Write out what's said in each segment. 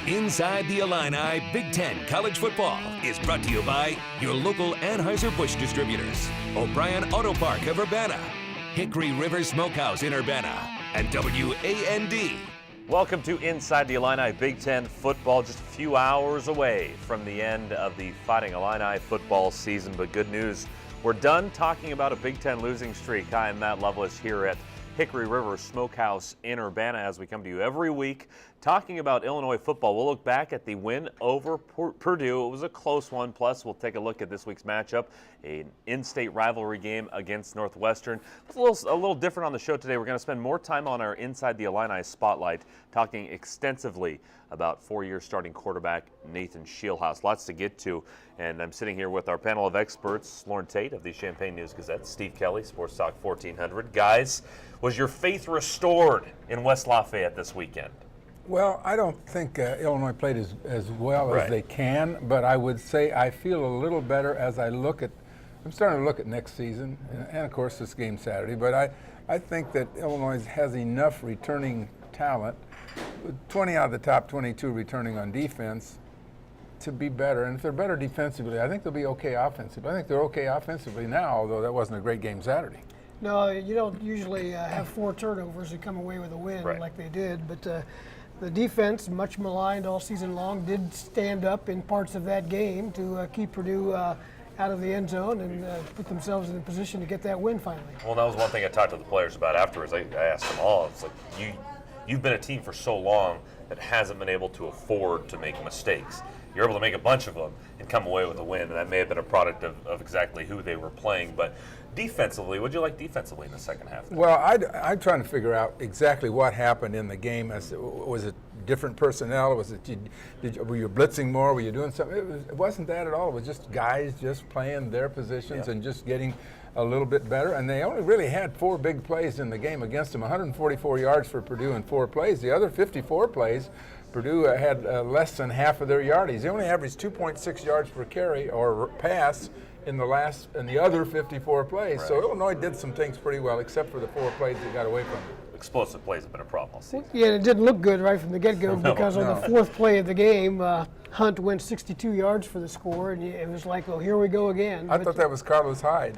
Inside the Illini Big Ten College Football is brought to you by your local Anheuser-Busch distributors, O'Brien Auto Park of Urbana, Hickory River Smokehouse in Urbana, and WAND. Welcome to Inside the Illini Big Ten Football, just a few hours away from the end of the Fighting Illini football season. But good news, we're done talking about a Big Ten losing streak. I am Matt Lovelace here at Hickory River Smokehouse in Urbana as we come to you every week talking about Illinois football. We'll look back at the win over Purdue. It was a close one. Plus, we'll take a look at this week's matchup, an in-state rivalry game against Northwestern. It's a little different on the show today. We're going to spend more time on our Inside the Illini spotlight, talking extensively about four-year starting quarterback Nathan Scheelhaase. Lots to get to, and I'm sitting here with our panel of experts, Lauren Tate of the Champaign News-Gazette, Steve Kelly, Sports Talk 1400. Guys, was your faith restored in West Lafayette this weekend? Well, I don't think Illinois played as well as they can, but I would say I feel a little better as I'm starting to look at next season, and of course this game Saturday, but I think that Illinois has enough returning talent, 20 out of the top 22 returning on defense, to be better. And if they're better defensively, I think they'll be okay offensively. I think they're okay offensively now, although that wasn't a great game Saturday. No, you don't usually have 4 turnovers and come away with a win like they did, but the defense, much maligned all season long, did stand up in parts of that game to keep Purdue out of the end zone and put themselves in a position to get that win finally. Well, that was one thing I talked to the players about afterwards. I asked them all, it's like, you've been a team for so long that hasn't been able to afford to make mistakes. You're able to make a bunch of them and come away with a win, and that may have been a product of exactly who they were playing. But defensively, what did you like defensively in the second half? Well, I'm trying to figure out exactly what happened in the game. Was it different personnel? Was it were you blitzing more? Were you doing something? It wasn't that at all. It was just guys just playing their positions and just getting a little bit better. And they only really had 4 big plays in the game against them. 144 yards for Purdue in 4 plays. The other 54 plays, Purdue had less than half of their yardage. They only averaged 2.6 yards per carry or pass in the other 54 plays. Right. So Illinois did some things pretty well, except for the 4 plays they got away from them. Explosive plays have been a problem all season. Yeah, it didn't look good right from the get-go because on the 4th play of the game, Hunt went 62 yards for the score, and it was like, oh, here we go again. I thought that was Carlos Hyde.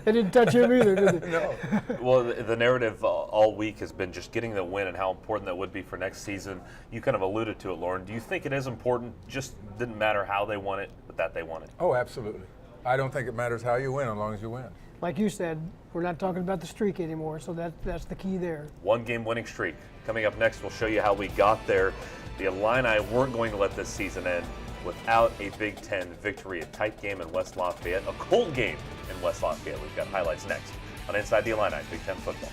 They didn't touch him either, did they? No. Well, the narrative all week has been just getting the win and how important that would be for next season. You kind of alluded to it, Lauren. Do you think it is important? Just didn't matter how they won it, but that they won it? Oh, absolutely. I don't think it matters how you win as long as you win. Like you said, we're not talking about the streak anymore, so that's the key there. 1-game winning streak. Coming up next, we'll show you how we got there. The Illini weren't going to let this season end without a Big Ten victory. A tight game in West Lafayette, a cold game in West Lafayette. We've got highlights next on Inside the Illini Big Ten Football.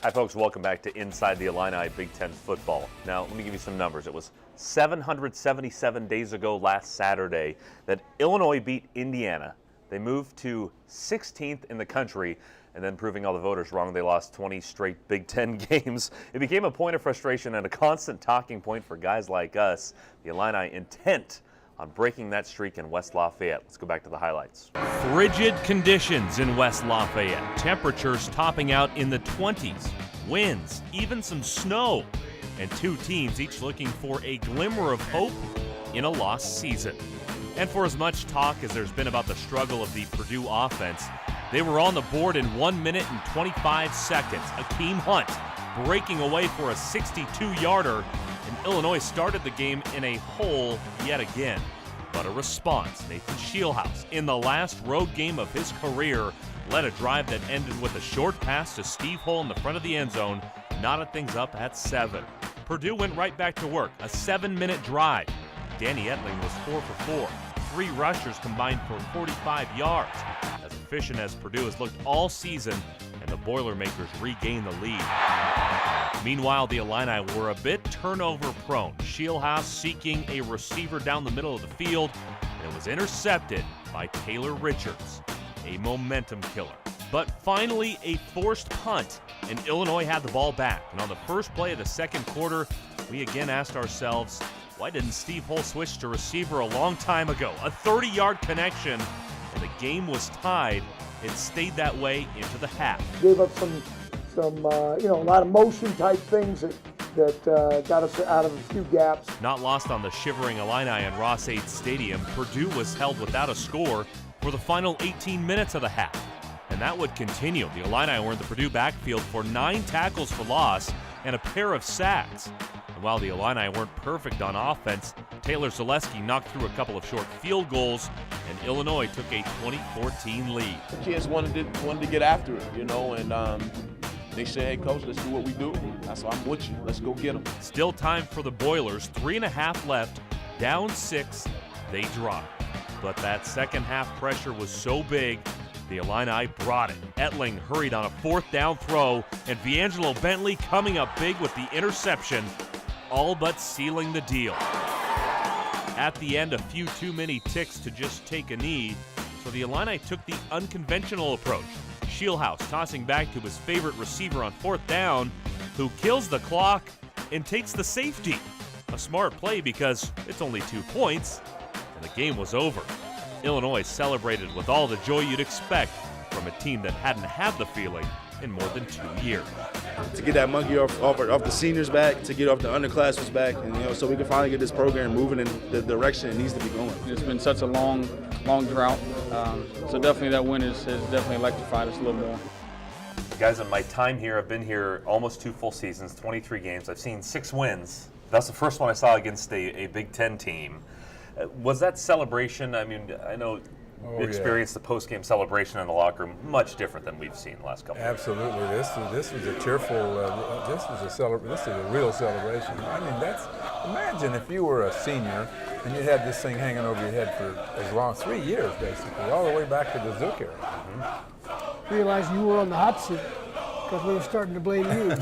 Hi folks, welcome back to Inside the Illini Big Ten Football. Now, let me give you some numbers. It was 777 days ago last Saturday that Illinois beat Indiana. They moved to 16th in the country, and then proving all the voters wrong, they lost 20 straight Big Ten games. It became a point of frustration and a constant talking point for guys like us. The Illini intent on breaking that streak in West Lafayette. Let's go back to the highlights. Frigid conditions in West Lafayette. Temperatures topping out in the 20s. Winds, even some snow. And 2 teams each looking for a glimmer of hope in a lost season. And for as much talk as there's been about the struggle of the Purdue offense, they were on the board in 1 minute and 25 seconds. Akeem Hunt breaking away for a 62-yarder. And Illinois started the game in a hole yet again. But a response. Nathan Scheelhaase, in the last road game of his career, led a drive that ended with a short pass to Steve Hull in the front of the end zone, knotted things up at 7. Purdue went right back to work, a 7-minute drive. Danny Etling was 4 for 4. 3 rushers combined for 45 yards. As efficient as Purdue has looked all season, and the Boilermakers regained the lead. Meanwhile, the Illini were a bit turnover-prone. Scheelhaase seeking a receiver down the middle of the field, and it was intercepted by Taylor Richards, a momentum killer. But finally, a forced punt, and Illinois had the ball back. And on the first play of the second quarter, we again asked ourselves, Why didn't Steve Hull switch to receiver a long time ago? A 30-yard connection, and the game was tied. It stayed that way into the half. Gave up some a lot of motion type things that got us out of a few gaps. Not lost on the shivering Illini and Ross-Ade Stadium, Purdue was held without a score for the final 18 minutes of the half. And that would continue. The Illini were in the Purdue backfield for 9 tackles for loss and a pair of sacks. And while the Illini weren't perfect on offense, Taylor Zaleski knocked through a couple of short field goals, and Illinois took a 20-14 lead. The kids wanted to get after it, and they said, hey, Coach, let's do what we do. I said, I'm with you. Let's go get them. Still time for the Boilers. 3.5 left. Down 6. They drop. But that second half pressure was so big, the Illini brought it. Etling hurried on a 4th down throw, and Viangelo Bentley coming up big with the interception, all but sealing the deal. At the end, a few too many ticks to just take a knee, so the Illini took the unconventional approach. Shieldhouse tossing back to his favorite receiver on 4th down, who kills the clock and takes the safety. A smart play because it's only 2 points, and the game was over. Illinois celebrated with all the joy you'd expect from a team that hadn't had the feeling in more than 2 years. To get that monkey off the seniors back, to get off the underclassmen back, and so we can finally get this program moving in the direction it needs to be going. It's been such a long drought, so definitely that win has definitely electrified us a little more. Guys, in my time here, I've been here almost 2 full seasons, 23 games. I've seen 6 wins. That's the first one I saw against a Big Ten team. Was that celebration? I mean, I know you experienced the post-game celebration in the locker room much different than we've seen the last couple of years. Absolutely. This was a cheerful. This is a real celebration. I mean, imagine if you were a senior and you had this thing hanging over your head for as long 3 years, basically, all the way back to the Zook era. Mm-hmm. Realized you were on the hot seat because we were starting to blame you. Did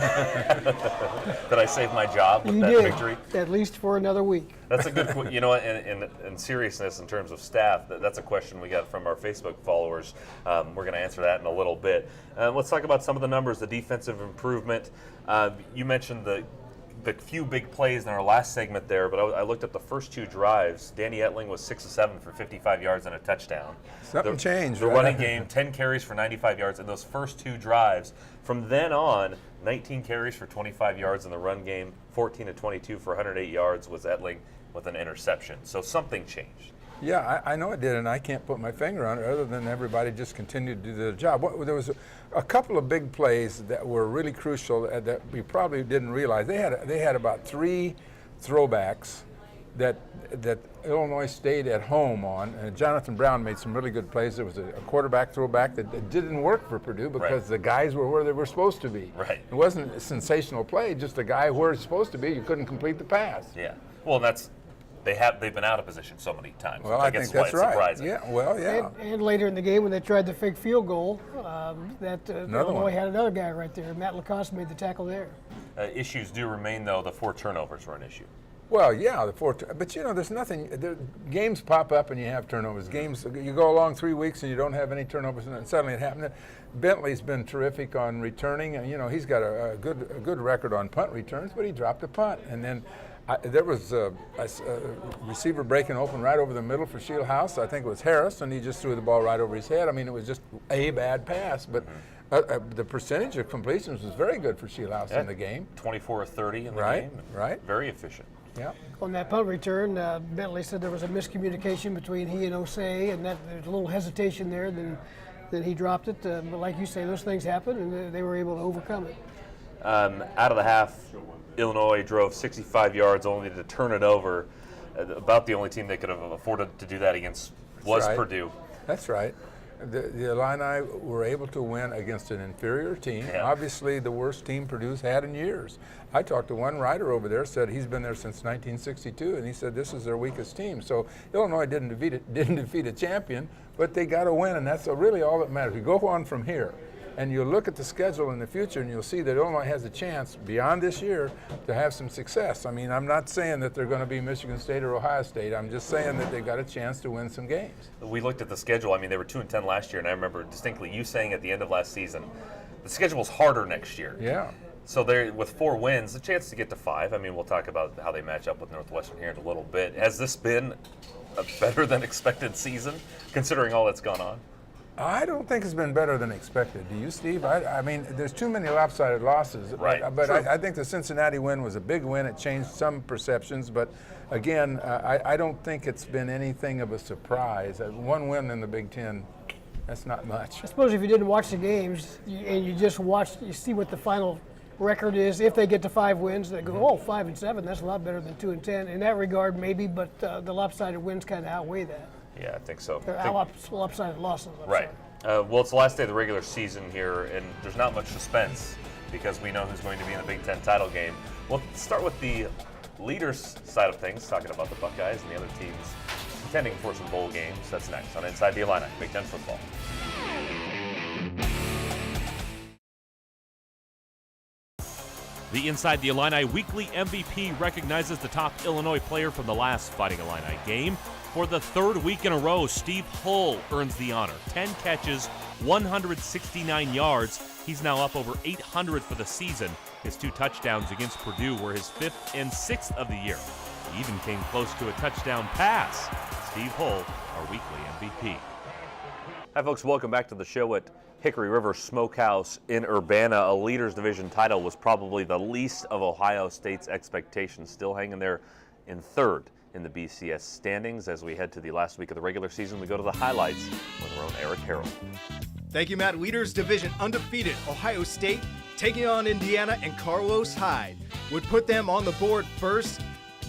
I save my job with you that did, victory? At least for another week. That's a good, in seriousness, in terms of staff, that's a question we got from our Facebook followers. We're going to answer that in a little bit. Let's talk about some of the numbers, the defensive improvement. You mentioned the few big plays in our last segment there, but I looked at the first 2 drives. Danny Etling was 6 of 7 for 55 yards and a touchdown. Something changed. The running game, 10 carries for 95 yards in those first 2 drives. From then on, 19 carries for 25 yards in the run game, 14 of 22 for 108 yards was Etling with an interception. So something changed. Yeah, I know it did, and I can't put my finger on it other than everybody just continued to do their job. There was a couple of big plays that were really crucial that we probably didn't realize. They had about 3 throwbacks that Illinois stayed at home on. And Jonathan Brown made some really good plays. There was a quarterback throwback that didn't work for Purdue because the guys were where they were supposed to be. Right. It wasn't a sensational play, just a guy where it's supposed to be. You couldn't complete the pass. Yeah. Well, they've been out of position so many times. Well, I think that's right. Surprising. Yeah, well, yeah. And later in the game when they tried the fake field goal, Illinois had another guy right there. Matt Lacoste made the tackle there. Issues do remain, though. The 4 turnovers were an issue. Well, yeah, but there's nothing. Games pop up and you have turnovers. Games, you go along 3 weeks and you don't have any turnovers, and suddenly it happened. Bentley's been terrific on returning, and he's got a good record on punt returns, but he dropped a punt, and then there was a receiver breaking open right over the middle for Shieldhouse. I think it was Harris, and he just threw the ball right over his head. I mean, it was just a bad pass, but the percentage of completions was very good for Shieldhouse in the game. 24 of 30 in the game. Right. Very efficient. Yeah. On that punt return, Bentley said there was a miscommunication between he and Osei, and that there's a little hesitation there. Then he dropped it. But like you say, those things happen, and they were able to overcome it. Out of the half, Illinois drove 65 yards only to turn it over. About the only team they could have afforded to do that against was Purdue. That's right. The Illini were able to win against an inferior team. Yeah. Obviously, the worst team Purdue's had in years. I talked to one writer over there, said he's been there since 1962, and he said this is their weakest team. So Illinois didn't defeat a champion, but they got to win, and that's really all that matters. We go on from here, and you'll look at the schedule in the future, and you'll see that Illinois has a chance beyond this year to have some success. I mean, I'm not saying that they're going to be Michigan State or Ohio State. I'm just saying that they've got a chance to win some games. We looked at the schedule. I mean, they were 2-10 last year, and I remember distinctly you saying at the end of last season, the schedule's harder next year. Yeah. So they're with 4 wins, a chance to get to 5. I mean, we'll talk about how they match up with Northwestern here in a little bit. Has this been a better than expected season, considering all that's gone on? I don't think it's been better than expected. Do you, Steve? I mean, there's too many lopsided losses. Right. But I think the Cincinnati win was a big win. It changed some perceptions. But again, I don't think it's been anything of a surprise. One win in the Big Ten, that's not much. I suppose if you didn't watch the games and you just watched, you see what the final record is. If they get to 5 wins, they go, oh, 5-7. That's a lot better than 2-10. In that regard, maybe, but the lopsided wins kind of outweigh that. Yeah, I think so. Lopsided losses. Right. Well, it's the last day of the regular season here, and there's not much suspense because we know who's going to be in the Big Ten title game. We'll start with the leaders side of things, talking about the Buckeyes and the other teams contending for some bowl games. That's next on Inside the Illini, Big Ten football. The Inside the Illini weekly MVP recognizes the top Illinois player from the last Fighting Illini game. For the 3rd week in a row, Steve Hull earns the honor. 10 catches, 169 yards. He's now up over 800 for the season. His 2 touchdowns against Purdue were his 5th and 6th of the year. He even came close to a touchdown pass. Steve Hull, our weekly MVP. Hi, folks. Welcome back to the show at Hickory River Smokehouse in Urbana. A Leaders Division title was probably the least of Ohio State's expectations, still hanging there in 3rd in the BCS standings. As we head to the last week of the regular season, we go to the highlights with our own Eric Harrell. Thank you, Matt. Leaders Division undefeated Ohio State taking on Indiana, and Carlos Hyde would put them on the board first.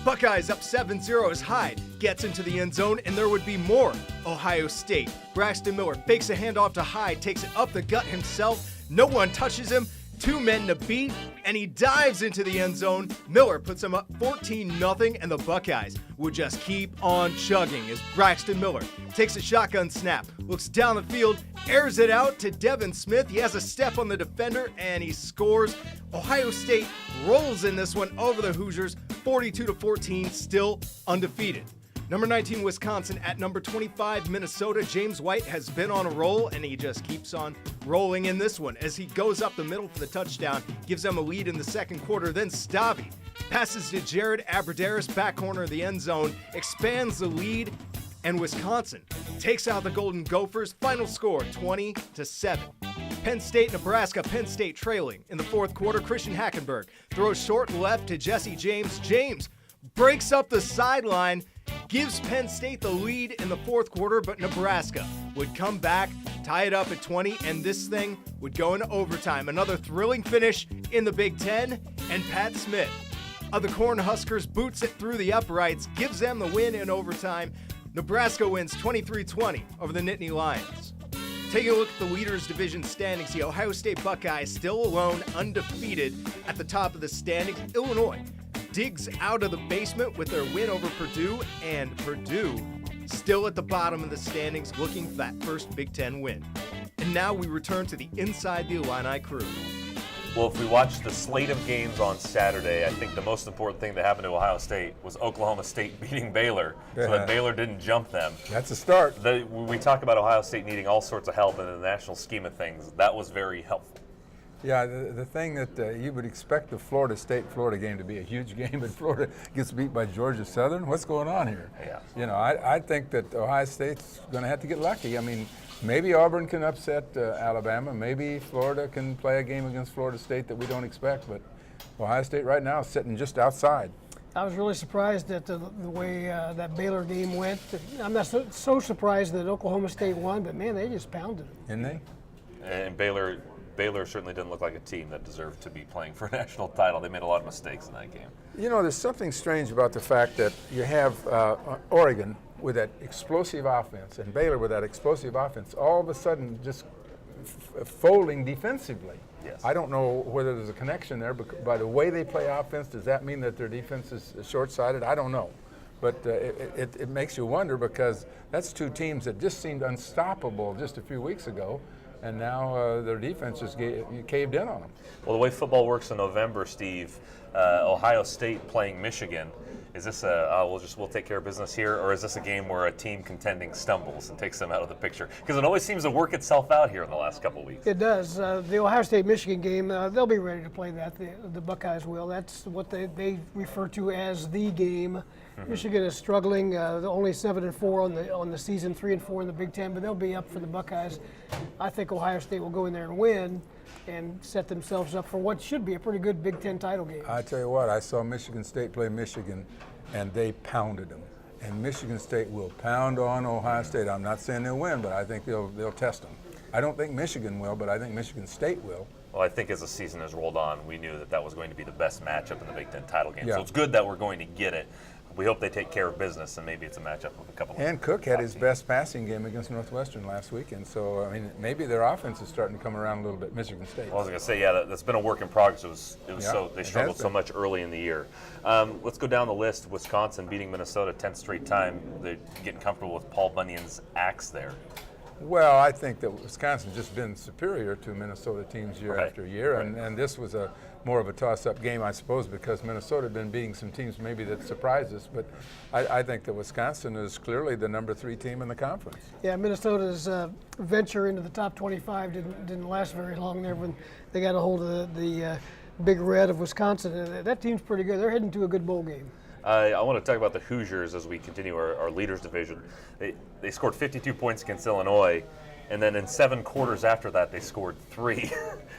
Buckeyes up 7-0 as Hyde gets into the end zone, and there would be more Ohio State. Braxton Miller fakes a handoff to Hyde, takes it up the gut himself. No one touches him. 2 men to beat, and he dives into the end zone. Miller puts him up 14-0, and the Buckeyes would just keep on chugging as Braxton Miller takes a shotgun snap, looks down the field, airs it out to Devin Smith. He has a step on the defender, and he scores. Ohio State rolls in this one over the Hoosiers, 42-14, still undefeated. Number 19, Wisconsin at number 25, Minnesota. James White has been on a roll, and he just keeps on rolling in this one as he goes up the middle for the touchdown, gives them a lead in the 2nd quarter. Then Stavi passes to Jared Aberderis, back corner of the end zone, expands the lead, and Wisconsin takes out the Golden Gophers. Final score, 20-7. Penn State, Nebraska. Penn State trailing in the 4th quarter. Christian Hackenberg throws short left to Jesse James. James breaks up the sideline, gives Penn State the lead in the 4th quarter, but Nebraska would come back, tie it up at 20, and this thing would go into overtime. Another thrilling finish in the Big Ten, and Pat Smith of the Cornhuskers boots it through the uprights, gives them the win in overtime. Nebraska wins 23-20 over the Nittany Lions. Taking a look at the Leaders Division standings, the Ohio State Buckeyes still alone, undefeated at the top of the standings. Illinois digs out of the basement with their win over Purdue, and Purdue still at the bottom of the standings looking for that first Big Ten win. And now we return to the Inside the Illini crew. Well, if we watch the slate of games on Saturday, I think the most important thing that happened to Ohio State was Oklahoma State beating Baylor, so that Baylor didn't jump them. That's a start. We talk about Ohio State needing all sorts of help in the national scheme of things. That was very helpful. Yeah, the thing that you would expect the Florida State-Florida game to be a huge game, but Florida gets beat by Georgia Southern. What's going on here? Yeah. You know, I think that Ohio State's going to have to get lucky. I mean, maybe Auburn can upset Alabama. Maybe Florida can play a game against Florida State that we don't expect. But Ohio State right now is sitting just outside. I was really surprised at the way that Baylor game went. I'm not so surprised that Oklahoma State won, but man, they just pounded them. Didn't they? And Baylor certainly didn't look like a team that deserved to be playing for a national title. They made a lot of mistakes in that game. You know, there's something strange about the fact that you have Oregon with that explosive offense and Baylor with that explosive offense all of a sudden just folding defensively. Yes. I don't know whether there's a connection there, but by the way they play offense, does that mean that their defense is short-sighted? I don't know. But it makes you wonder, because that's 2 teams that just seemed unstoppable just a few weeks ago. and now their defense just caved in on them. Well, the way football works in November, Steve, Ohio State playing Michigan. Is this we'll take care of business here, or is this a game where a team contending stumbles and takes them out of the picture? Because it always seems to work itself out here in the last couple of weeks. It does. The Ohio State-Michigan game, they'll be ready to play that. The Buckeyes will. That's what they refer to as the game. Michigan is struggling. Only 7-4 on the season, 3-4 in the Big Ten, but they'll be up for the Buckeyes. I think Ohio State will go in there and win and set themselves up for what should be a pretty good Big Ten title game. I tell you what, I saw Michigan State play Michigan, and they pounded them. And Michigan State will pound on Ohio State. I'm not saying they'll win, but I think they'll test them. I don't think Michigan will, but I think Michigan State will. Well, I think as the season has rolled on, we knew that was going to be the best matchup in the Big Ten title game. Yeah. So it's good that we're going to get it. We hope they take care of business, and maybe it's a matchup with a couple. And Cook had his best passing game against Northwestern last week, and so I mean maybe their offense is starting to come around a little bit. Michigan State. Well, I was going to say, yeah, that's been a work in progress. It was Yeah, they struggled so much early in the year. Let's go down the list. Wisconsin beating Minnesota 10th straight time. They're getting comfortable with Paul Bunyan's axe there. Well, I think that Wisconsin's just been superior to Minnesota teams year after year, and this was more of a toss-up game, I suppose, because Minnesota had been beating some teams maybe that surprised us, but I think that Wisconsin is clearly the number 3 team in the conference. Yeah, Minnesota's venture into the top 25 didn't last very long there when they got a hold of the Big Red of Wisconsin. And that team's pretty good. They're heading to a good bowl game. I want to talk about the Hoosiers as we continue our leaders division. They scored 52 points against Illinois, and then in 7 quarters after that they scored 3,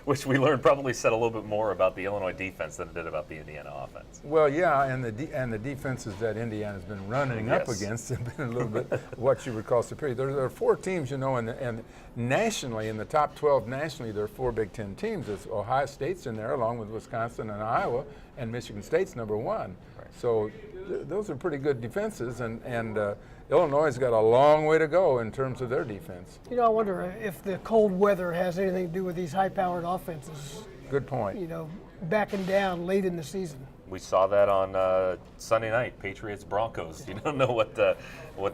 which we learned probably said a little bit more about the Illinois defense than it did about the Indiana offense. Well, yeah, and the defenses that Indiana's been running up against have been a little bit what you would call superior. There are 4 teams, and nationally, in the top 12 nationally, there are 4 Big Ten teams. There's Ohio State's in there along with Wisconsin and Iowa, and Michigan State's number 1. So those are pretty good defenses, and Illinois has got a long way to go in terms of their defense. I wonder if the cold weather has anything to do with these high-powered offenses. Good point. Backing down late in the season. We saw that on Sunday night, Patriots-Broncos. You don't know what the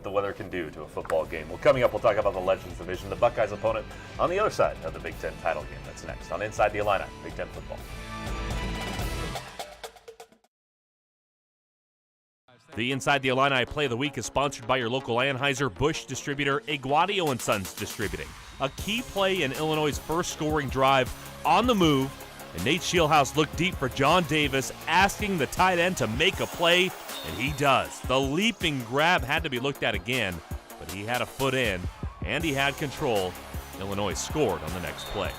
weather can do to a football game. Well, coming up, we'll talk about the Legends Division, the Buckeyes' opponent on the other side of the Big Ten title game. That's next on Inside the Illini, Big Ten football. The Inside the Illini Play of the Week is sponsored by your local Anheuser-Busch distributor, Aguadio & Sons Distributing. A key play in Illinois' first scoring drive on the move, and Nate Shieldhouse looked deep for John Davis, asking the tight end to make a play, and he does. The leaping grab had to be looked at again, but he had a foot in, and he had control. Illinois scored on the next play.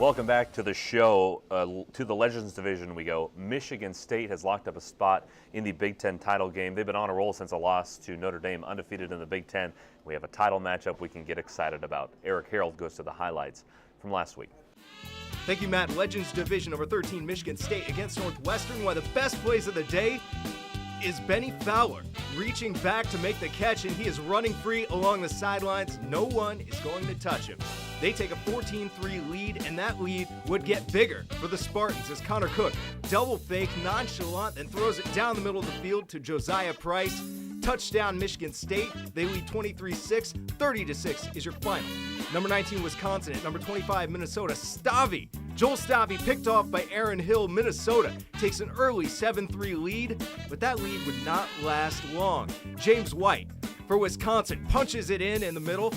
Welcome back to the show. To the Legends Division we go. Michigan State has locked up a spot in the Big Ten title game. They've been on a roll since a loss to Notre Dame, undefeated in the Big Ten. We have a title matchup we can get excited about. Eric Harold goes to the highlights from last week. Thank you, Matt. Legends Division over 13, Michigan State against Northwestern. One of the best plays of the day is Benny Fowler reaching back to make the catch, and he is running free along the sidelines. No one is going to touch him. They take a 14-3 lead, and that lead would get bigger for the Spartans as Connor Cook double fake, nonchalant, then throws it down the middle of the field to Josiah Price. Touchdown, Michigan State. They lead 23-6. 30-6 is your final. Number 19, Wisconsin. At number 25, Minnesota. Joel Stavy, picked off by Aaron Hill. Minnesota takes an early 7-3 lead, but that lead would not last long. James White for Wisconsin punches it in the middle,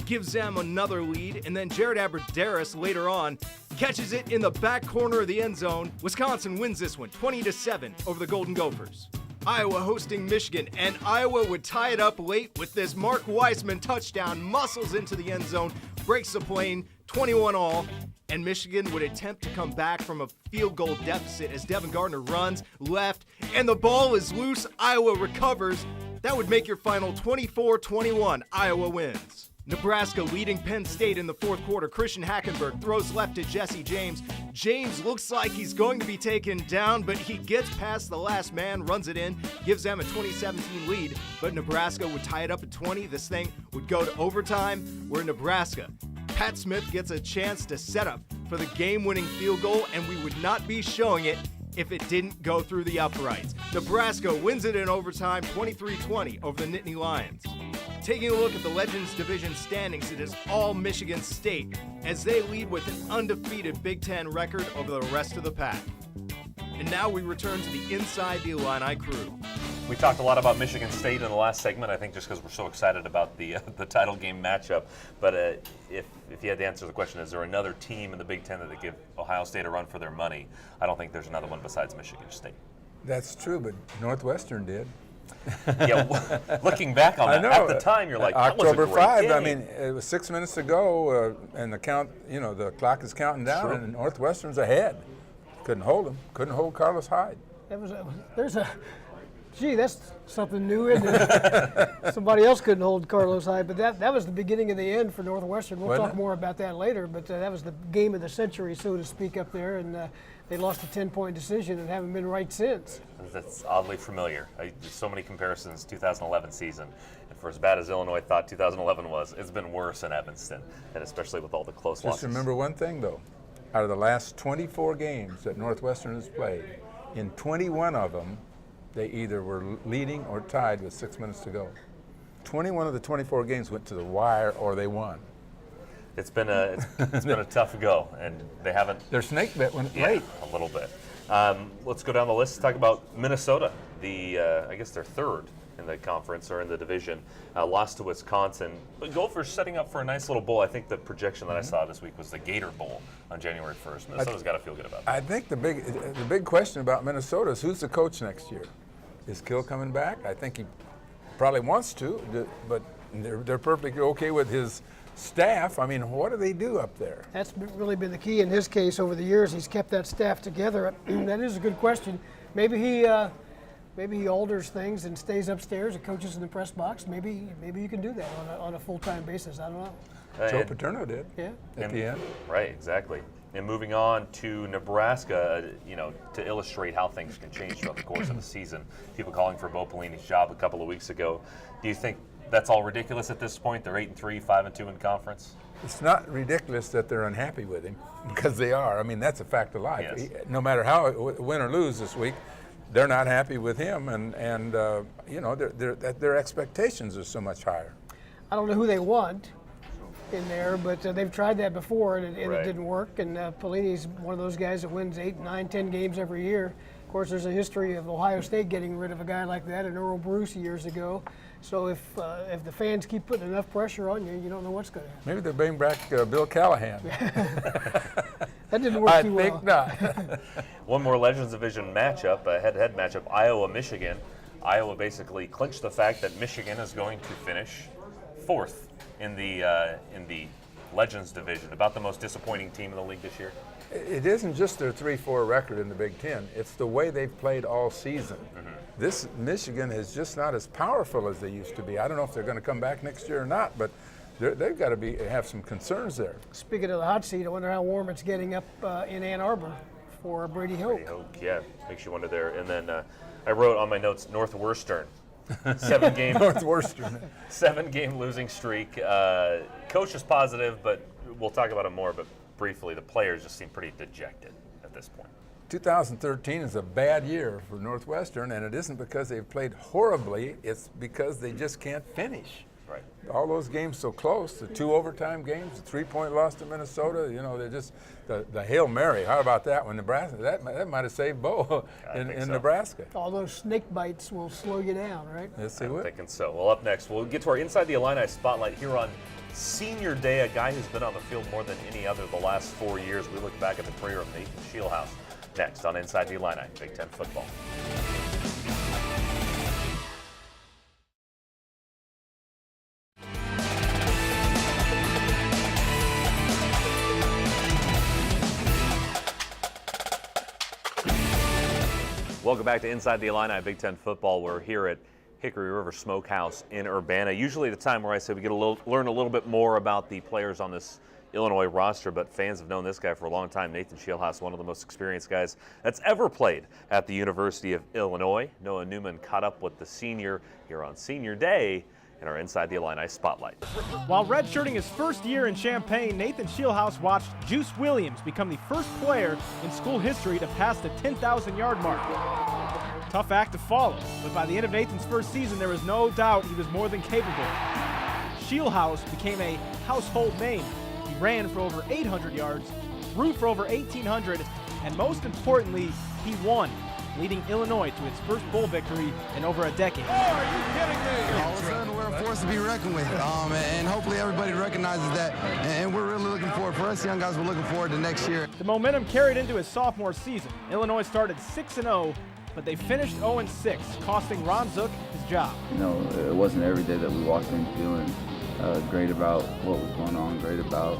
gives them another lead, and then Jared Abbrederis later on catches it in the back corner of the end zone. Wisconsin wins this one 20-7 over the Golden Gophers. Iowa hosting Michigan, and Iowa would tie it up late with this Mark Weisman touchdown, muscles into the end zone, breaks the plane, 21-all, and Michigan would attempt to come back from a field goal deficit as Devin Gardner runs left, and the ball is loose. Iowa recovers. That would make your final 24-21. Iowa wins. Nebraska leading Penn State in the fourth quarter. Christian Hackenberg throws left to Jesse James. James looks like he's going to be taken down, but he gets past the last man, runs it in, gives them a 2017 lead, but Nebraska would tie it up at 20. This thing would go to overtime, where Nebraska, Pat Smith gets a chance to set up for the game-winning field goal, and we would not be showing it if it didn't go through the uprights. Nebraska wins it in overtime, 23-20 over the Nittany Lions. Taking a look at the Legends Division standings, it is all Michigan State as they lead with an undefeated Big Ten record over the rest of the pack. And now we return to the Inside the Illini crew. We talked a lot about Michigan State in the last segment, I think just because we're so excited about the title game matchup. But if you had to answer the question, is there another team in the Big Ten that would give Ohio State a run for their money? I don't think there's another one besides Michigan State. That's true, but Northwestern did. Yeah, looking back on that, at the time you're like, that was a October great 5, game. I mean, it was 6 minutes to go, and the count, the clock is counting down, Sure. and Northwestern's ahead. Couldn't hold him. Couldn't hold Carlos Hyde. Gee, that's something new, isn't it? Somebody else couldn't hold Carlos Hyde, but that was the beginning of the end for Northwestern. We'll talk more about that later, but that was the game of the century, so to speak, up there, and they lost a 10-point decision and haven't been right since. That's oddly familiar. There's so many comparisons, 2011 season. And for as bad as Illinois thought 2011 was, it's been worse in Evanston, and especially with all the close losses. Just remember one thing, though. Out of the last 24 games that Northwestern has played, in 21 of them, they either were leading or tied with 6 minutes to go. 21 of the 24 games went to the wire or they won. It's been a tough go, and they haven't. Their snake bit went late. A little bit. Let's go down the list. Talk about Minnesota. I guess they're third in the conference or in the division. Lost to Wisconsin. But Gophers setting up for a nice little bowl. I think the projection that I saw this week was the Gator Bowl on January 1st. Minnesota's got to feel good about that. I think the big question about Minnesota is who's the coach next year? Is Kill coming back? I think he probably wants to, but they're perfectly okay with his staff. I mean, what do they do up there? That's really been the key in his case over the years. He's kept that staff together. That is a good question. Maybe he alters things and stays upstairs and coaches in the press box. Maybe you can do that on a full-time basis. I don't know. Joe Paterno did. Yeah. At the end. Right, exactly. And moving on to Nebraska, to illustrate how things can change throughout the course of the season. People calling for Bo Pelini's job a couple of weeks ago. Do you think that's all ridiculous at this point? They're 8-3, 5-2 in conference. It's not ridiculous that they're unhappy with him, because they are. I mean, that's a fact of life. Yes. No matter how win or lose this week, they're not happy with him, and their expectations are so much higher. I don't know who they want in there, but they've tried that before, and it Right. didn't work. And Pelini's one of those guys that wins 8, 9, 10 games every year. Of course, there's a history of Ohio State getting rid of a guy like that, and Earl Bruce years ago. So if the fans keep putting enough pressure on you, you don't know what's going to happen. Maybe they'll bring back Bill Callahan. That didn't work too well. I think not. One more Legends Division matchup, a head-to-head matchup, Iowa-Michigan. Iowa basically clinched the fact that Michigan is going to finish fourth in the Legends Division. About the most disappointing team in the league this year. It isn't just their 3-4 record in the Big Ten. It's the way they've played all season. Mm-hmm. This Michigan is just not as powerful as they used to be. I don't know if they're going to come back next year or not, but they've got to have some concerns there. Speaking of the hot seat, I wonder how warm it's getting up in Ann Arbor for Brady Hoke. Yeah, makes you wonder there. And then I wrote on my notes Northwestern. 7-game Northwestern. 7-game losing streak. Coach is positive, but we'll talk about it more. But briefly, the players just seem pretty dejected at this point. 2013 is a bad year for Northwestern, and it isn't because they've played horribly. It's because they just can't finish. Right. All those games so close, the 2 overtime games, the 3-point loss to Minnesota, they're just the Hail Mary. How about that when Nebraska, that might have saved Bo in Nebraska. All those snake bites will slow you down, right? Yes, they I'm will. thinking so. Well, up next, we'll get to our Inside the Illini spotlight here on Senior Day, a guy who's been on the field more than any other the last 4 years. We look back at the career of Nathan Shieldhouse next on Inside the Illini, Big Ten football. Welcome back to Inside the Illini, Big Ten football. We're here at Hickory River Smokehouse in Urbana. Usually the time where I say we get learn a little bit more about the players on this Illinois roster, but fans have known this guy for a long time. Nathan Shieldhouse, one of the most experienced guys that's ever played at the University of Illinois. Noah Newman caught up with the senior here on Senior Day in our Inside the Illini spotlight. While redshirting his first year in Champaign, Nathan Shieldhouse watched Juice Williams become the first player in school history to pass the 10,000-yard mark. Tough act to follow, but by the end of Nathan's first season, there was no doubt he was more than capable. Shieldhouse became a household name. He ran for over 800 yards, threw for over 1,800, and most importantly, he won, leading Illinois to its first bowl victory in over a decade. Oh, are you kidding me? All of a sudden, we're a force to be reckoned with, and hopefully everybody recognizes that, and we're really looking forward. For us young guys, we're looking forward to next year. The momentum carried into his sophomore season. Illinois started 6-0, but they finished 0-6, costing Ron Zook his job. You know, it wasn't every day that we walked in feeling great about what was going on, great about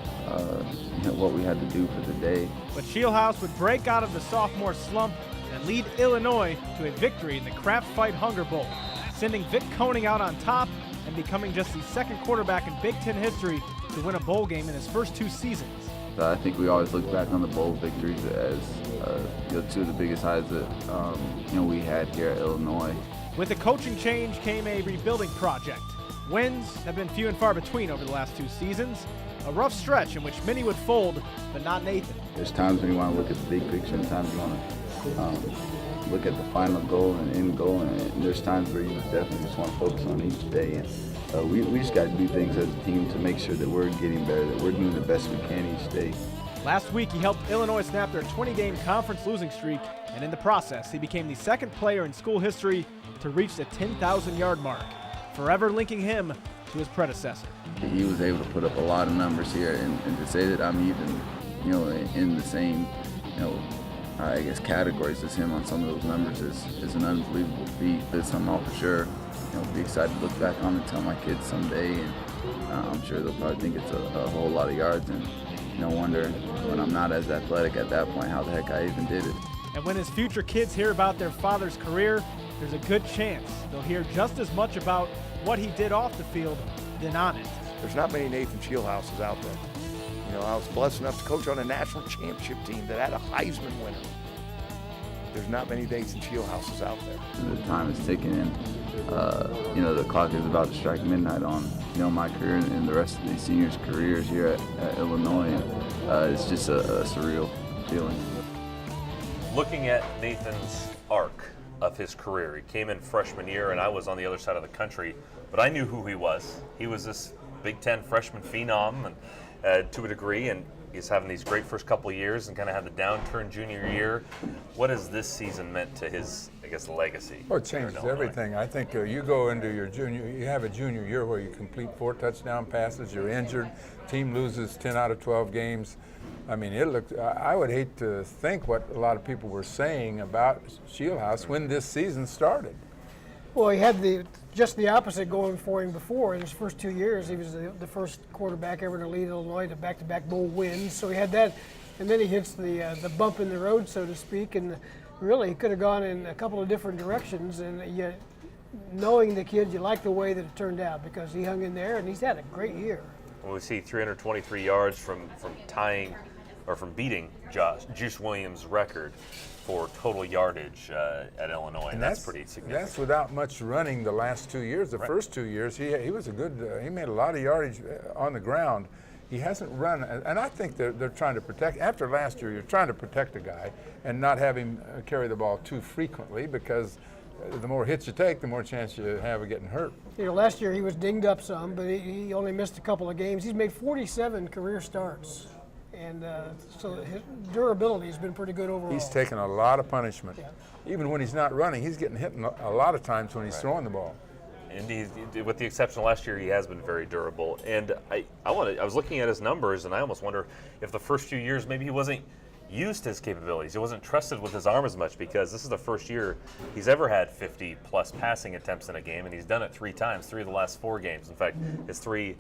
what we had to do for the day. But Shieldhouse would break out of the sophomore slump and lead Illinois to a victory in the Kraft Fight Hunger Bowl, sending Vic Koenig out on top and becoming just the second quarterback in Big Ten history to win a bowl game in his first 2 seasons. I think we always look back on the bowl victories as two of the biggest highs that we had here at Illinois. With the coaching change came a rebuilding project. Wins have been few and far between over the last 2 seasons. A rough stretch in which many would fold, but not Nathan. There's times when you want to look at the big picture, and times you want to look at the final goal and end goal, and there's times where you definitely just want to focus on each day. And we just got to do things as a team to make sure that we're getting better, that we're doing the best we can each day. Last week, he helped Illinois snap their 20-game conference losing streak, and in the process, he became the second player in school history to reach the 10,000-yard mark, forever linking him to his predecessor. He was able to put up a lot of numbers here, and to say that I'm even, in the same, I guess categories as him on some of those numbers is an unbelievable feat. It's something I'll for sure, be excited to look back on and tell my kids someday, and I'm sure they'll probably think it's a whole lot of yards, and no wonder when I'm not as athletic at that point how the heck I even did it. And when his future kids hear about their father's career, there's a good chance they'll hear just as much about what he did off the field than on it. There's not many Nathan Shieldhouses out there. I was blessed enough to coach on a national championship team that had a Heisman winner. There's not many Nathan Shieldhouses out there. The time is ticking, and the clock is about to strike midnight on my career and the rest of these seniors' careers here at Illinois. And it's just a surreal feeling. Looking at Nathan's arc of his career, he came in freshman year, and I was on the other side of the country, but I knew who he was. He was this Big Ten freshman phenom, and to a degree, and he's having these great first couple of years and kind of had the downturn junior year. What has this season meant to his, legacy? Well, it changes everything. I think you go into your you have a junior year where you complete 4 touchdown passes, you're injured, team loses 10 out of 12 games. I mean, I would hate to think what a lot of people were saying about Shieldhouse when this season started. Well, he had just the opposite going for him before. In his first 2 years, he was the first quarterback ever to lead Illinois to back-to-back bowl wins. So he had that, and then he hits the bump in the road, so to speak, and really he could have gone in a couple of different directions. And yet, knowing the kid, you like the way that it turned out because he hung in there, and he's had a great year. Well, we see 323 yards from tying or from beating Juice Williams' record for total yardage at Illinois, and that's pretty significant. That's without much running the last 2 years. The first 2 years, he was a good. He made a lot of yardage on the ground. He hasn't run, and I think they're trying to protect. After last year, you're trying to protect a guy and not have him carry the ball too frequently because the more hits you take, the more chance you have of getting hurt. Last year he was dinged up some, but he only missed a couple of games. He's made 47 career starts. And so his durability has been pretty good overall. He's taken a lot of punishment. Yeah. Even when he's not running, he's getting hit a lot of times when he's throwing the ball. And with the exception of last year, he has been very durable. And I was looking at his numbers, and I almost wonder if the first few years maybe he wasn't used his capabilities. He wasn't trusted with his arm as much because this is the first year he's ever had 50-plus passing attempts in a game, and he's done it 3 times, 3 of the last 4 games. In fact, his 3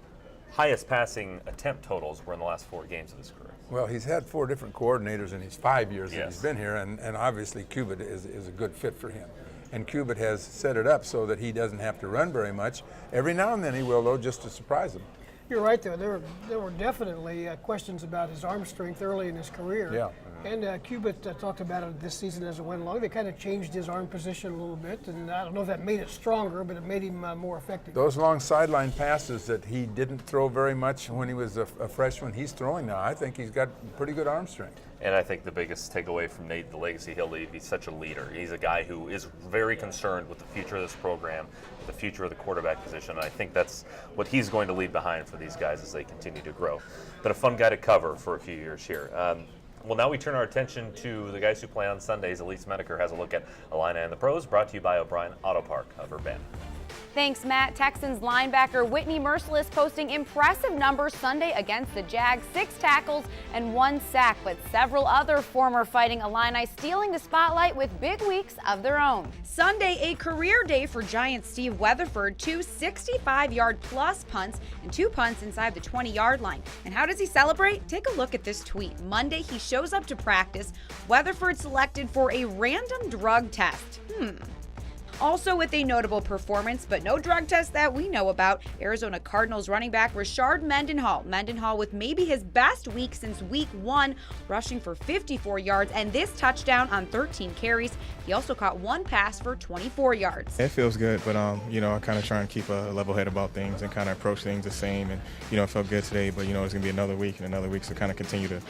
highest passing attempt totals were in the last 4 games of his career. Well, he's had 4 different coordinators in his 5 years that he's been here, and obviously Cubitt is a good fit for him. And Cubitt has set it up so that he doesn't have to run very much. Every now and then he will, though, just to surprise him. You're right, though. There were definitely questions about his arm strength early in his career. Yeah. And Cubitt talked about it this season as it went along. They kind of changed his arm position a little bit, and I don't know if that made it stronger, but it made him more effective. Those long sideline passes that he didn't throw very much when he was a freshman, he's throwing now. I think he's got pretty good arm strength. And I think the biggest takeaway from Nate, the legacy he'll leave, he's such a leader. He's a guy who is very concerned with the future of this program, the future of the quarterback position. And I think that's what he's going to leave behind for these guys as they continue to grow. Been a fun guy to cover for a few years here. Well, now we turn our attention to the guys who play on Sundays. Elise Menaker has a look at Illini and the pros, brought to you by O'Brien Auto Park of Urbana. Thanks, Matt. Texans linebacker Whitney Merciless posting impressive numbers Sunday against the Jags, 6 tackles and 1 sack, but several other former Fighting Illini stealing the spotlight with big weeks of their own. Sunday, a career day for Giant Steve Weatherford, 2 65-yard plus punts and 2 punts inside the 20-yard line. And how does he celebrate? Take a look at this tweet. Monday, he shows up to practice. Weatherford selected for a random drug test. Also with a notable performance, but no drug test that we know about, Arizona Cardinals running back Rashard Mendenhall. Mendenhall with maybe his best week since week 1, rushing for 54 yards and this touchdown on 13 carries. He also caught 1 pass for 24 yards. It feels good, but you know, I kind of try and keep a level head about things and kind of approach things the same. And you know, it felt good today, but you know, it's gonna be another week and another week, so kind of continue to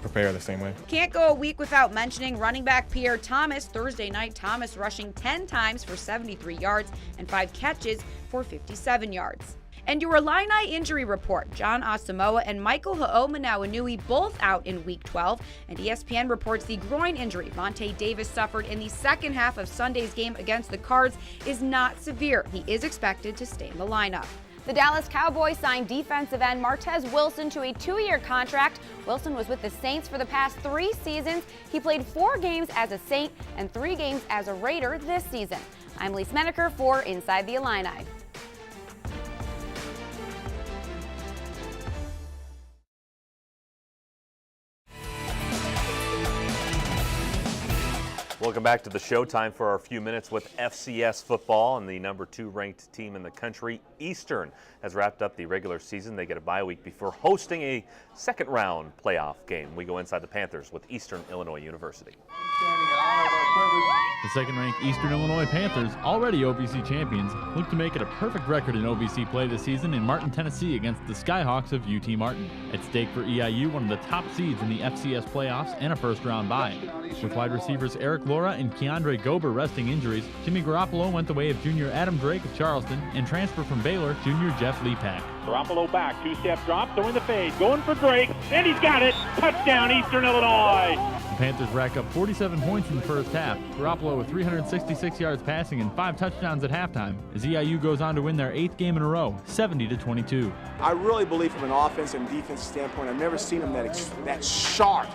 prepare the same way. Can't go a week without mentioning running back Pierre Thomas. Thursday night, Thomas rushing 10 times for 73 yards and 5 catches for 57 yards. And your Illini injury report. John Asamoah and Michael Ho'omanawanui both out in Week 12, and ESPN reports the groin injury Vontae Davis suffered in the second half of Sunday's game against the Cards is not severe. He is expected to stay in the lineup. The Dallas Cowboys signed defensive end Martez Wilson to a 2-year contract. Wilson was with the Saints for the past 3 seasons. He played 4 games as a Saint and 3 games as a Raider this season. I'm Elise Menaker for Inside the Illini. Welcome back to the show. Time for our few minutes with FCS football, and the number 2 ranked team in the country, Eastern, has wrapped up the regular season. They get a bye week before hosting a second round playoff game. We go inside the Panthers with Eastern Illinois University. The second-ranked Eastern Illinois Panthers, already OVC champions, look to make it a perfect record in OVC play this season in Martin, Tennessee against the Skyhawks of UT Martin. At stake for EIU, one of the top seeds in the FCS playoffs and a first-round bye. With wide receivers Eric Laura and Keandre Gober resting injuries, Jimmy Garoppolo went the way of junior Adam Drake of Charleston and transfer from Baylor, junior Jeff Lepak. Garoppolo back, 2-step drop, throwing the fade, going for Drake, and he's got it! Touchdown, Eastern Illinois! The Panthers rack up 47 points in the first half. Garoppolo with 366 yards passing and 5 touchdowns at halftime, as EIU goes on to win their 8th game in a row, 70-22. I really believe from an offense and defense standpoint, I've never seen them that sharp.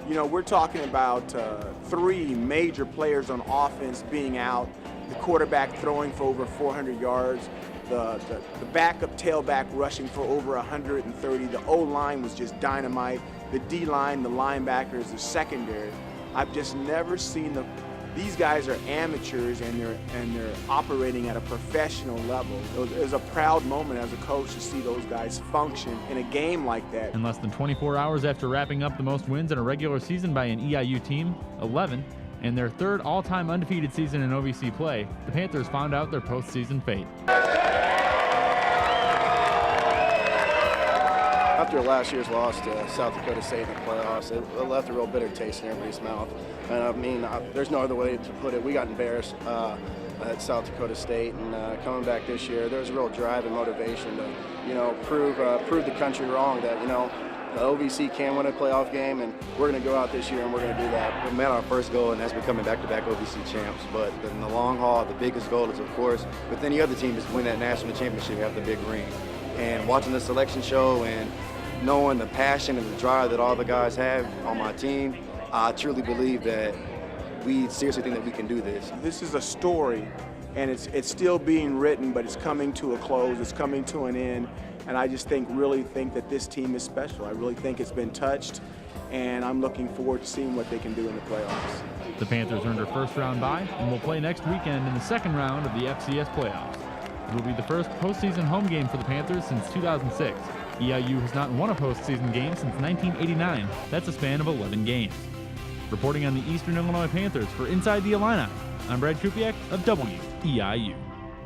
You know, we're talking about 3 major players on offense being out, the quarterback throwing for over 400 yards, the backup tailback rushing for over 130. The O-line was just dynamite. The D-line, the linebackers, the secondary. I've just never seen these guys are amateurs and they're operating at a professional level. It was a proud moment as a coach to see those guys function in a game like that. In less than 24 hours after wrapping up the most wins in a regular season by an EIU team, 11, and their 3rd all-time undefeated season in OVC play, the Panthers found out their postseason fate. After last year's loss to South Dakota State in the playoffs, it left a real bitter taste in everybody's mouth. And I mean, there's no other way to put it. We got embarrassed at South Dakota State, and coming back this year, there's a real drive and motivation to, you know, prove the country wrong that, you know, the OVC can win a playoff game, and we're going to go out this year and we're going to do that. We met our first goal, and that's becoming back-to-back OVC champs. But in the long haul, the biggest goal is, of course, with any other team, is to win that national championship, have the big ring. And watching the selection show and knowing the passion and the drive that all the guys have on my team, I truly believe that we seriously think that we can do this. This is a story, and it's still being written, but it's coming to a close. It's coming to an end, and I just really think that this team is special. I really think it's been touched, and I'm looking forward to seeing what they can do in the playoffs. The Panthers earned their first round bye and will play next weekend in the second round of the FCS playoffs. It will be the first postseason home game for the Panthers since 2006. EIU has not won a postseason game since 1989. That's a span of 11 games. Reporting on the Eastern Illinois Panthers for Inside the Illini, I'm Brad Kupiak of WEIU.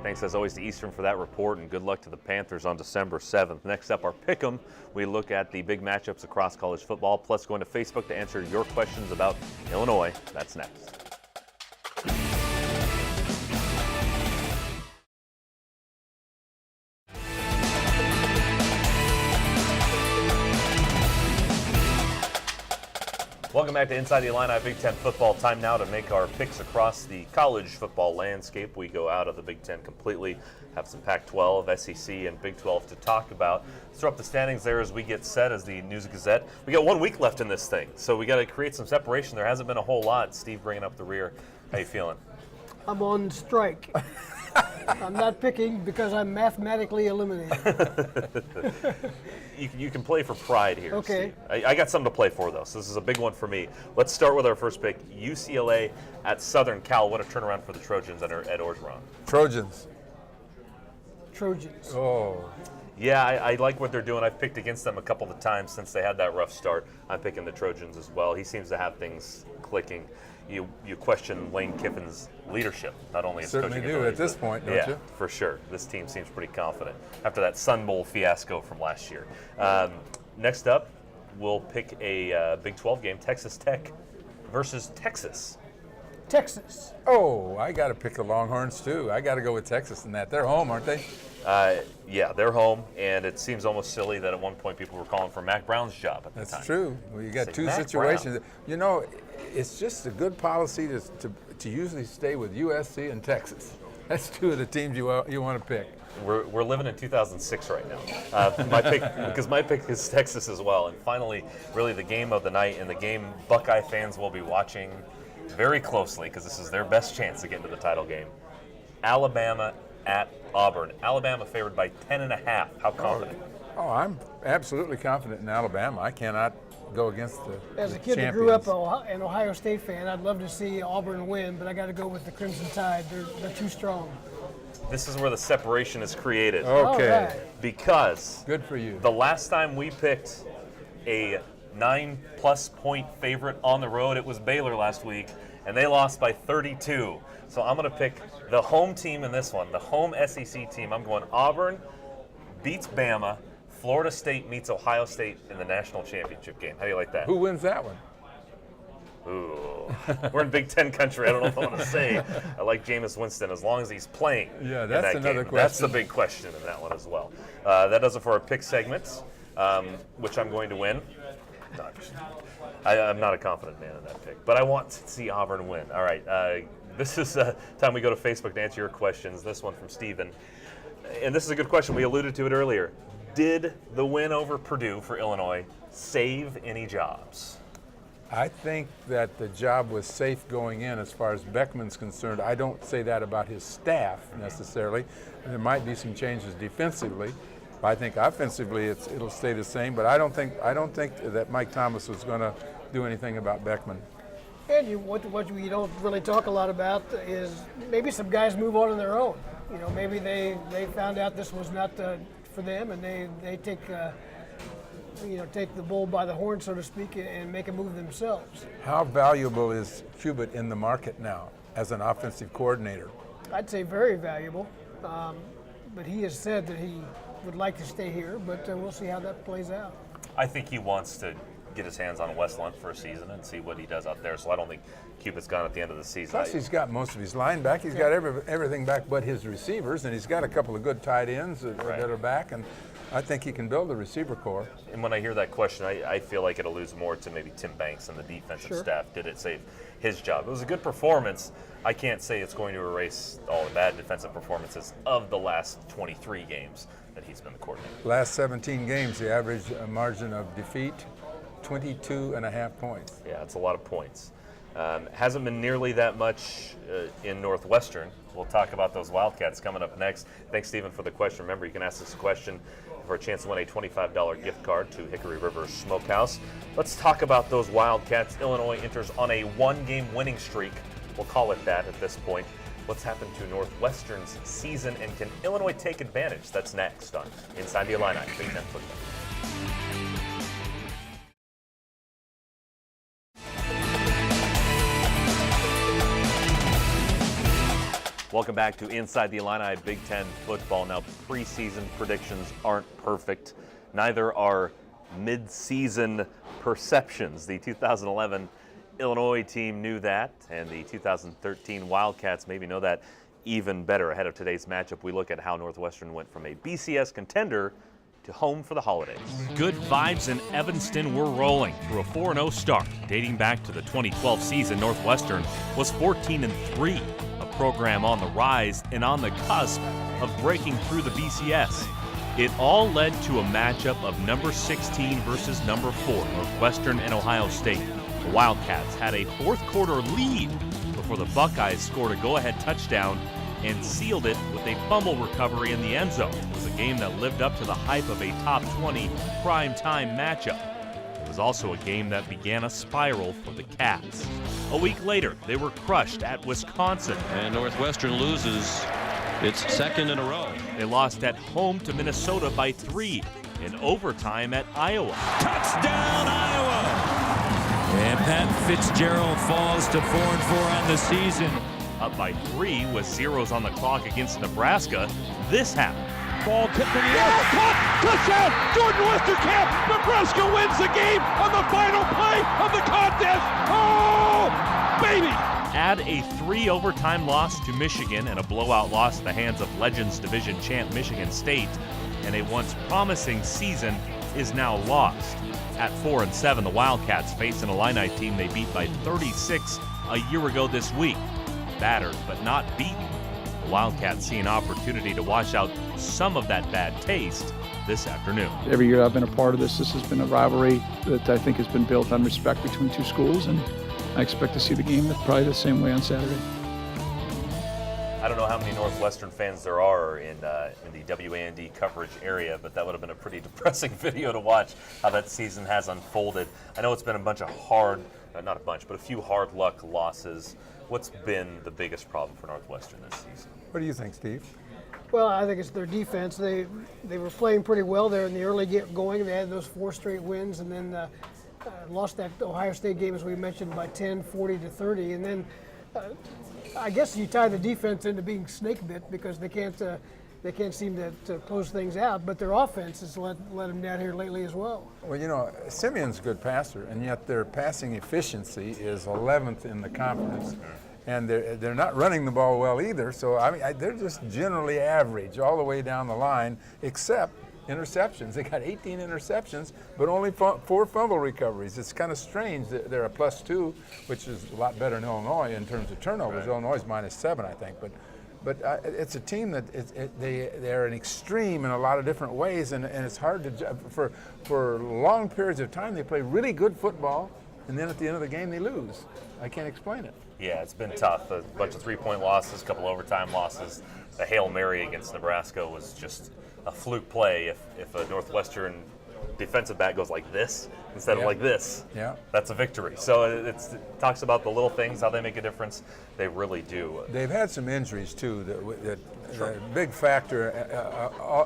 Thanks as always to Eastern for that report, and good luck to the Panthers on December 7th. Next up, our Pick'em. We look at the big matchups across college football, plus going to Facebook to answer your questions about Illinois. That's next. Welcome back to Inside the Illini Big Ten football. Time now to make our picks across the college football landscape. We go out of the Big Ten completely, have some Pac-12, SEC, and Big 12 to talk about. Let's throw up the standings there as we get set as the News-Gazette. We got 1 week left in this thing, so we got to create some separation. There hasn't been a whole lot. Steve bringing up the rear. How you feeling? I'm on strike. I'm not picking because I'm mathematically eliminated. You can play for pride here, okay. Steve. I got something to play for, though, so this is a big one for me. Let's start with our first pick, UCLA at Southern Cal. What a turnaround for the Trojans at Orgeron. Trojans. Oh. Yeah, I like what they're doing. I've picked against them a couple of times since they had that rough start. I'm picking the Trojans as well. He seems to have things clicking. You question Lane Kiffin's leadership, not only as certainly coaching do abilities, at this point, don't you? Yeah, for sure. This team seems pretty confident after that Sun Bowl fiasco from last year. Next up, we'll pick a Big 12 game, Texas Tech versus Texas. Texas. Oh, I got to pick the Longhorns too. I got to go with Texas in that. They're home, aren't they? Yeah, they're home, and it seems almost silly that at one point people were calling for Mac Brown's job at the time. That's true. Well, you got Say, two Mac situations. Brown. You know, it's just a good policy to usually stay with USC and Texas. That's two of the teams you want to pick. We're living in 2006 right now. My pick is Texas as well. And finally, really the game of the night, and the game Buckeye fans will be watching very closely because this is their best chance to get into the title game. Alabama at Auburn. Alabama favored by 10.5. How confident? Oh, I'm absolutely confident in Alabama. I cannot go against the As a kid that grew up an Ohio State fan, I'd love to see Auburn win, but I got to go with the Crimson Tide. They're too strong. This is where the separation is created. Okay. Right. Because good for you. The last time we picked a 9+ point favorite on the road, it was Baylor last week, and they lost by 32. So I'm going to pick the home team in this one, the home SEC team. I'm going Auburn beats Bama. Florida State meets Ohio State in the national championship game. How do you like that? Who wins that one? Ooh, we're in Big Ten country. I don't know if I want to say. I like Jameis Winston as long as he's playing. Yeah, that's that another game. question. That's the big question in that one as well. That does it for our pick segments, which I'm going to win. I'm not a confident man in that pick, but I want to see Auburn win. All right, this is time we go to Facebook to answer your questions. This one from Steven. And this is a good question. We alluded to it earlier. Did the win over Purdue for Illinois save any jobs? I think that the job was safe going in as far as Beckman's concerned. I don't say that about his staff necessarily. There might be some changes defensively. I think offensively it'll stay the same, but I don't think that Mike Thomas was going to do anything about Beckman. And what we don't really talk a lot about is maybe some guys move on their own. You know, maybe they found out this was not for them, and they take the bull by the horn, so to speak, and make a move themselves. How valuable is Cubitt in the market now as an offensive coordinator? I'd say very valuable, but he has said that he would like to stay here, but we'll see how that plays out. I think he wants to get his hands on West Lunt for a season and see what he does out there. So I don't think Cubitt's gone at the end of the season. Plus, he's got most of his line back. He's got everything back but his receivers, and he's got a couple of good tight ends that are back, and I think he can build a receiver core. And when I hear that question, I feel like it'll lose more to maybe Tim Banks and the defensive staff. Did it save his job? It was a good performance. I can't say it's going to erase all the bad defensive performances of the last 23 games that he's been the coordinator. Last 17 games, the average margin of defeat, 22.5 points. Yeah, it's a lot of points. Hasn't been nearly that much in Northwestern. We'll talk about those Wildcats coming up next. Thanks, Stephen, for the question. Remember, you can ask this question for a chance to win a $25 gift card to Hickory River Smokehouse. Let's talk about those Wildcats. Illinois enters on a one-game winning streak. We'll call it that at this point. What's happened to Northwestern's season, and can Illinois take advantage? That's next on Inside the Illini Big Ten Football. Welcome back to Inside the Illini Big Ten Football. Now, preseason predictions aren't perfect. Neither are mid-season perceptions. The 2011 Illinois team knew that, and the 2013 Wildcats maybe know that even better. Ahead of today's matchup, we look at how Northwestern went from a BCS contender to home for the holidays. Good vibes in Evanston were rolling through a 4-0 start. Dating back to the 2012 season, Northwestern was 14-3, a program on the rise and on the cusp of breaking through the BCS. It all led to a matchup of number 16 versus number 4, Northwestern and Ohio State. The Wildcats had a fourth-quarter lead before the Buckeyes scored a go-ahead touchdown and sealed it with a fumble recovery in the end zone. It was a game that lived up to the hype of a top 20 primetime matchup. It was also a game that began a spiral for the Cats. A week later, they were crushed at Wisconsin. And Northwestern loses its second in a row. They lost at home to Minnesota by 3, in overtime at Iowa. Touchdown, Iowa! And Pat Fitzgerald falls to 4-4 on the season. Up by 3 with zeros on the clock against Nebraska, this happened. Ball tipped in the air, caught, touchdown, Jordan Westerkamp. Nebraska wins the game on the final play of the contest. Oh, baby! Add a 3 overtime loss to Michigan and a blowout loss in the hands of Legends Division champ Michigan State, and a once promising season is now lost. At 4-7, the Wildcats face an Illini team they beat by 36 a year ago this week. Battered but not beaten, the Wildcats see an opportunity to wash out some of that bad taste this afternoon. Every year I've been a part of this has been a rivalry that I think has been built on respect between two schools, and I expect to see the game probably the same way on Saturday. I don't know how many Northwestern fans there are in the WAND coverage area, but that would have been a pretty depressing video to watch, how that season has unfolded. I know it's been a bunch of not a bunch, but a few hard luck losses. What's been the biggest problem for Northwestern this season? What do you think, Steve? Well, I think it's their defense. They were playing pretty well there in the early going. They had those 4 straight wins, and then lost that Ohio State game, as we mentioned, by 10, 40-30. And then I guess you tie the defense into being snake bit because they can't seem to close things out. But their offense has let them down here lately as well. Well, you know, Simeon's a good passer, and yet their passing efficiency is 11th in the conference. And they're not running the ball well either. So, I mean, they're just generally average all the way down the line, except interceptions. They got 18 interceptions, but only 4 fumble recoveries. It's kind of strange that they're a +2, which is a lot better than Illinois in terms of turnovers. Right. Illinois is -7, I think. But it's a team that they're an extreme in a lot of different ways, and it's hard to for long periods of time. They play really good football, and then at the end of the game they lose. I can't explain it. Yeah, it's been tough. A bunch of 3-point losses, a couple overtime losses. The Hail Mary against Nebraska was just a fluke play. If a Northwestern defensive back goes like this instead of like this, that's a victory. So it talks about the little things, how they make a difference. They really do. They've had some injuries too. That a big factor.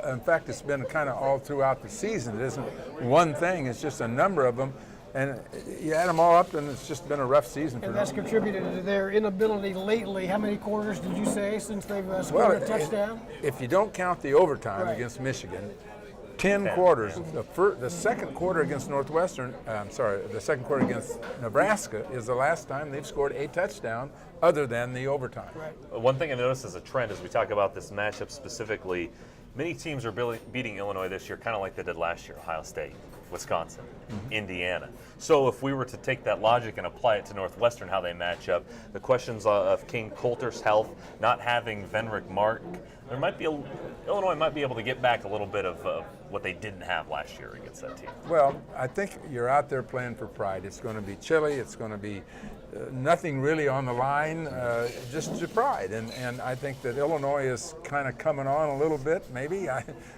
In fact, it's been kind of all throughout the season. It isn't one thing. It's just a number of them. And you add them all up, and it's just been a rough season for them. And that's contributed to their inability lately. How many quarters did you say since they've scored a touchdown? If you don't count the overtime against Michigan, 10 quarters. The second quarter against Northwestern, the second quarter against Nebraska is the last time they've scored a touchdown other than the overtime. Right. One thing I noticed as a trend as we talk about this matchup specifically, many teams are beating Illinois this year kind of like they did last year, Ohio State, Wisconsin, Indiana. So if we were to take that logic and apply it to Northwestern, how they match up, the questions of King Coulter's health, not having Venrick Mark, Illinois might be able to get back a little bit of what they didn't have last year against that team. Well, I think you're out there playing for pride. It's going to be chilly. It's going to be nothing really on the line, just your pride. And I think that Illinois is kind of coming on a little bit, maybe.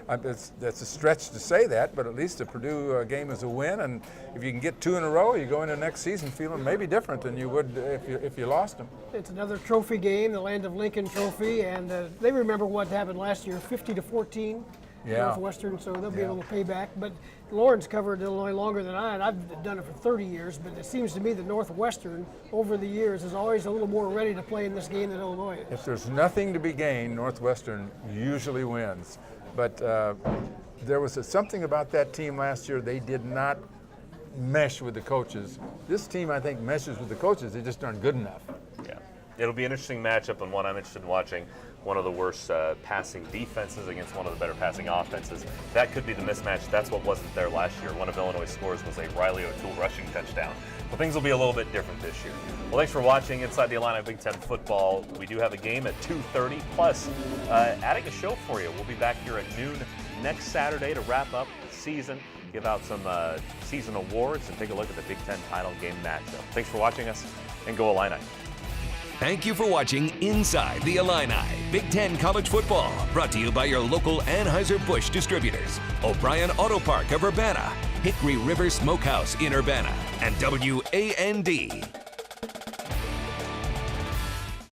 That's a stretch to say that, but at least the Purdue game is a win. And if you can get 2 in a row, you go into next season feeling maybe different than you would if you lost them. It's another trophy game, the Land of Lincoln Trophy, and they remember what happened last year, 50-14. Northwestern, so there'll be a little payback. But Lauren's covered Illinois longer than I, and I've done it for 30 years, but it seems to me that Northwestern, over the years, is always a little more ready to play in this game than Illinois is. If there's nothing to be gained, Northwestern usually wins. But there was something about that team last year. They did not mesh with the coaches. This team, I think, meshes with the coaches. They just aren't good enough. Yeah. It'll be an interesting matchup and one I'm interested in watching. One of the worst passing defenses against one of the better passing offenses. That could be the mismatch. That's what wasn't there last year. One of Illinois' scores was a Riley O'Toole rushing touchdown. Well, things will be a little bit different this year. Well, thanks for watching Inside the Illini Big Ten Football. We do have a game at 2:30, plus adding a show for you. We'll be back here at noon next Saturday to wrap up the season, give out some season awards, and take a look at the Big Ten title game matchup. Thanks for watching us, and go Illini. Thank you for watching Inside the Illini Big Ten College Football, brought to you by your local Anheuser-Busch distributors, O'Brien Auto Park of Urbana, Hickory River Smokehouse in Urbana, and WAND.